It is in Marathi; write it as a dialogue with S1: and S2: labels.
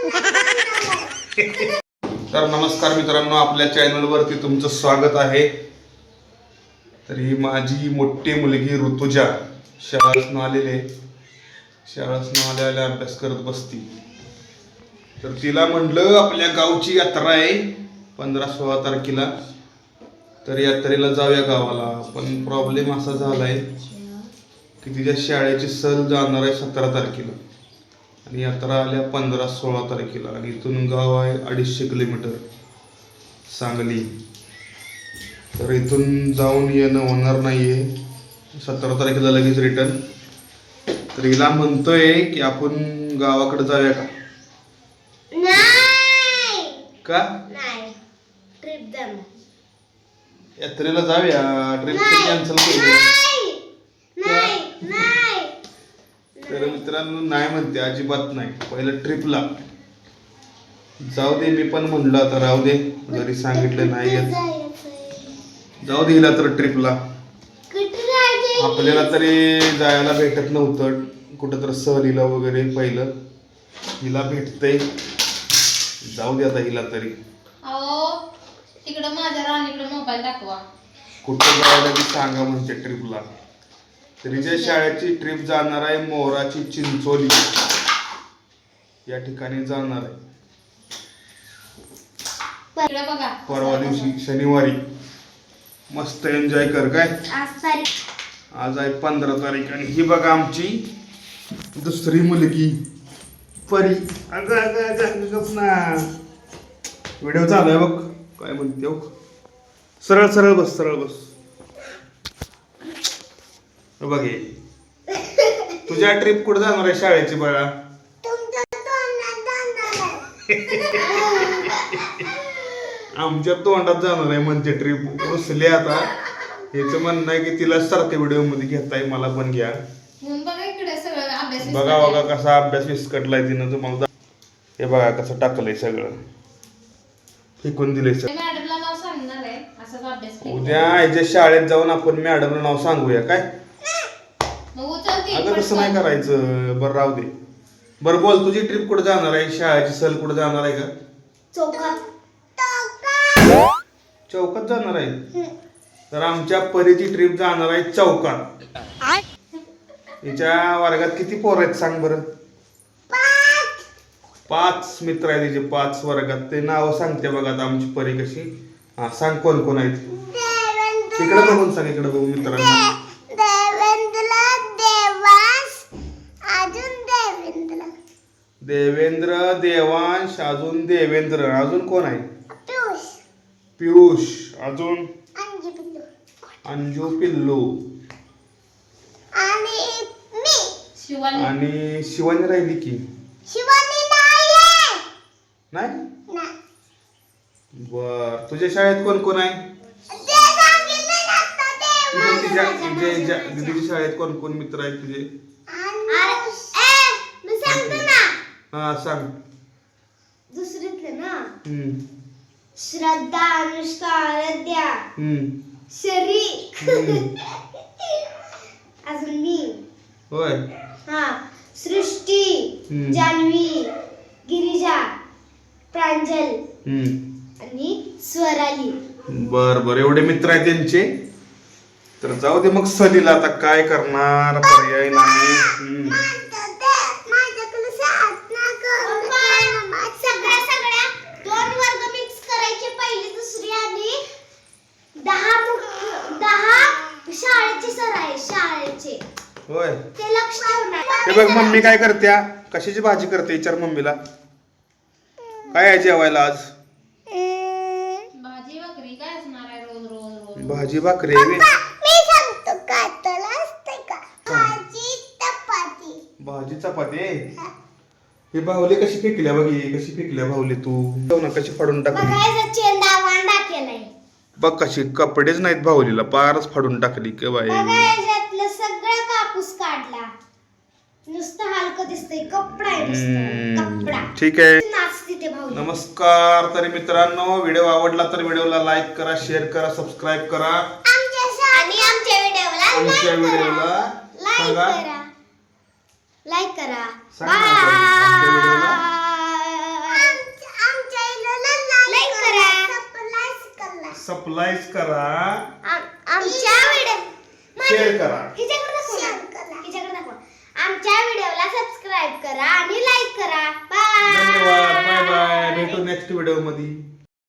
S1: तर नमस्कार मित्रांनो, आपल्या चॅनलवरती तुमचं स्वागत आहे. तर ही माझी मोठी मुलगी ऋतुजा शाळेतून आलेले, शाळेतून आल्याला अभ्यास करत बसती. तर तिला म्हणलं आपल्या गावची यात्रा आहे 15-16 तारखेला, तर यात्रेला जाऊया गावाला. पण प्रॉब्लेम असा झालाय की तिच्या शाळेची सहल जाणार आहे 17 तारखेला आणि यात्रा आल्या 15-16 तारखेला. आणि इथून गाव आहे 250 किलोमीटर सांगली. तर इथून जाऊन येणं होणार नाहीये 17 तारखेला लगेच रिटर्न. तर हिला म्हणतोय की आपण गावाकडे जाऊया का? का
S2: ट्रिप जाणार,
S1: यात्रेला जाऊया. ट्रिप कॅन्सल केली. तर मित्रांनो नाही म्हणते, अजिबात नाही. पहिलं ट्रिपला जाऊ दे. मी पण म्हणलं आता राहू दे, घरी सांगितलं नाही येत. जाऊ दे हिला तर ट्रिपला. आपल्याला तरी जायला भेटत नव्हतं कुठं तर सहलीला वगैरे. पहिलं हिला भेटतंय, जाऊ दे आता हिला तरी.
S2: तिकडं माझ्या राणीकडे मोबाईल दाखवा.
S1: कुठं जायला ती सांगा म्हणते ट्रिपला. तरीच्या शाळेची ट्रिप जाणार आहे मोराची चिंचोली या ठिकाणी जाणार आहे. परवा दिवशी शनिवारी. मस्त एन्जॉय कर. काय आज आहे 15 तारीख आणि ही बघा आमची दुसरी मुलगी परी. अगं अगं अगं गप ना. व्हिडिओ चालू आहे बघ. काय म्हणते हो. सरळ सरळ बस, सरळ बस. बघ हे तुझ्या ट्रिप कुठे जाणार आहे शाळेची बाळा? आमच्या तोंडात जाणार आहे म्हणते ट्रिप. बसले आता. याचं म्हणणं आहे की तिला सारख्या व्हिडिओ मध्ये घेताय, मला पण घ्या. बघा बघा कसा अभ्यास विस्कटलाय तिनं तुम्हाला. हे बघा कसं टाकलंय सगळं, फेकून दिलंय सगळं. उद्या याच्या शाळेत जाऊन आपण मॅडमला नाव सांगूया. काय अगं तसं नाही करायचं. बरं राहू दे. बरं बोल, तुझी ट्रिप कुठे जाणार आहे? शाळेची सहल कुठे जाणार आहे का? चौकात जाणार आहे. तर आमच्या परीची ट्रिप जाणार आहे चौकात. हिच्या वर्गात किती पोरं आहेत सांग बरं? 5 मित्र आहेत तिचे, 5 वर्गात. ते नाव सांगते बघा आता आमची परी कशी. हा सांग कोण कोण आहेत. इकडे बघून सांग, इकडे बघू मित्रांना. देवेंद्र, देवांश, अजून देवेंद्र. अजून कोण आहे? पियुष. अजून अंजू, पिल्लू आणि शिवानी राहिली की नाही. बर, तुझ्या शाळेत कोण कोण आहे? दीदीच्या शाळेत कोण कोण मित्र आहेत तुझे? हा सांग.
S2: दुसरीतले ना. श्रद्धा, अनुष्का, आराध्या, शरी, अजून मी.
S1: होय.
S2: हा, सृष्टी, जान्हवी, गिरिजा, प्रांजल आणि स्वराली.
S1: बर बर, एवढे मित्र आहेत त्यांचे. तर जाऊ दे मग सहलीला. आता काय करणार, पर्याय नाही.
S2: सगळ्या 2 वर्ग मिक्स करायचे, पहिली दुसरी आणि 10 शाळेचे सर आहे शाळेचे.
S1: होय,
S2: ते लक्ष ठेवणार.
S1: हे बघ मम्मी काय करत्या, कशाची भाजी करते विचार मम्मीला. काय आहे जेवायला आज?
S2: भाजी भाकरी. काय असणार आहे रोज रोज रोज?
S1: भाजी भाकरी.
S2: मी सांगतो काय त्याला असते का? भाजी चपाती.
S1: भाजी चपाती. हे बाहुली कशी फेकल्या बघ, कशी फेकल्या बाहुली. तू ना कशी फाडून टाकली.
S2: बघायचं चेंडा वांडा केलाय
S1: बघ कशी. कपडेच नाहीत बाहुलीला, पारच फाडून टाकली के बाई.
S2: बघायच्यातलं सगळं कापूस काढला. नुसतं हलकं दिसतंय. कपडा आहे नुसतं कपडा.
S1: ठीक आहे.
S2: नाचते ते भाऊ.
S1: नमस्कार. तरी मित्रांनो, व्हिडिओ आवडला तर व्हिडिओला लाईक करा, शेअर करा, सबस्क्राईब करा
S2: आणि आमच्या व्हिडिओला
S1: सांगा.
S2: लाईक करा.
S1: सांगा. सप्लाईज करा,
S2: आमच्या व्हिडिओ
S1: शेअर करा.
S2: हिच्याकडे दाखवा. आमच्या व्हिडिओला सबस्क्राईब करा आणि लाईक करा. बाय.
S1: धन्यवाद. Bye bye. भेटू नेक्स्ट व्हिडिओ मध्ये.